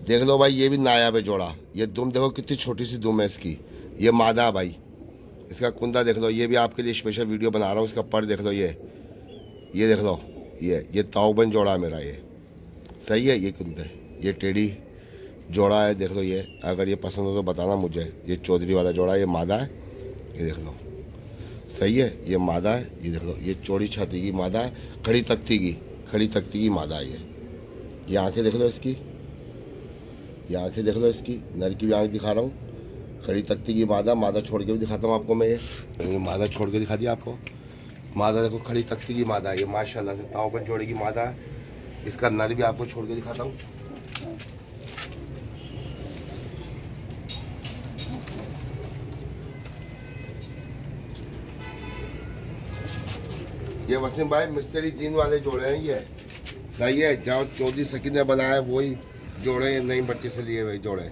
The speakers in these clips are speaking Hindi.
देख लो भाई, ये भी नायाब है जोड़ा। ये दुम देखो कितनी छोटी सी दुम है इसकी। ये मादा है भाई। इसका कुंदा देख लो, ये भी आपके लिए स्पेशल वीडियो बना रहा हूँ। इसका पर देख लो, ये देख लो, ये ताऊबन जोड़ा है मेरा ये। सही है। ये कुंदा, ये टेढ़ी जोड़ा है। देख लो ये, अगर ये पसंद हो तो बताना मुझे। ये चौधरी वाला जोड़ा है, ये मादा है। ये देख लो, सही है। ये मादा है। ये देख लो, ये चौड़ी छाती की मादा है, खड़ी तख्ती की मादा है ये आंखें देख लो इसकी, ये आंखें देख लो इसकी। नर की भी आंख दिखा रहा हूँ। खड़ी तख्ती की मादा छोड़ के भी दिखाता हूँ आपको मैं। ये मादा छोड़ के दिखा दिया आपको। मादा देखो, खड़ी तख्ती की मादा है ये, माशाल्लाह से ताऊबन जोड़े की मादा है। इसका नर भी आपको छोड़ के दिखाता हूँ। ये वसीम भाई मिस्त्री तीन वाले जोड़े हैं ये। सही है। जहाँ चौधरी सकीन ने बनाया वही जोड़े, नई भट्टी से लिए हुए जोड़े।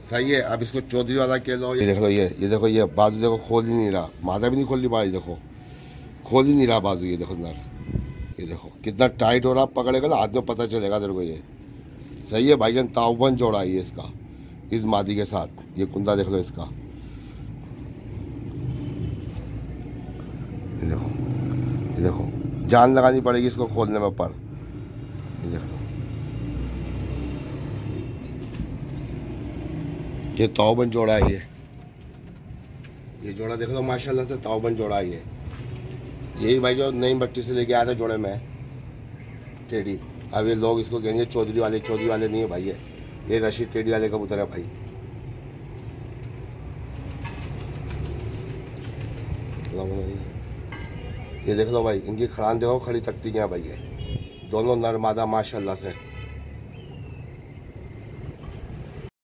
सही है। अब इसको चौधरी वाला कह लो। ये देख लो, ये देखो, ये बाजू देखो, खोल ही नहीं रहा। मादा भी नहीं खोल रही बाजू, देखो खोल ही नहीं रहा बाजू। ये देखो नर, ये देखो कितना टाइट हो रहा। पकड़ेगा ना हाथ में, पता चलेगा तेरे को ये। सही है भाईजान, ताऊबन जोड़ा है ये इसका, इस मादी के साथ। ये कुंदा देख लो इसका, ये देखो, ये देखो, जान लगानी पड़ेगी इसको खोलने में पर। ये देखो, ये ताऊबन जोड़ा है ये जोड़ा देख लो, माशाल्लाह से ताऊबन जोड़ा है ये। यही भाई जो नई भट्टी से लेके आया था जोड़े में, टेढ़ी। अब ये लोग इसको कहेंगे चौधरी वाले नहीं है भाई ये रशीद टेढ़ी वाले कबूतर है भाई। ये देख लो भाई, इनकी खड़ान देखो, खड़ी तख्ती हैं भाई ये। दोनों नर मादा माशाल्लाह से।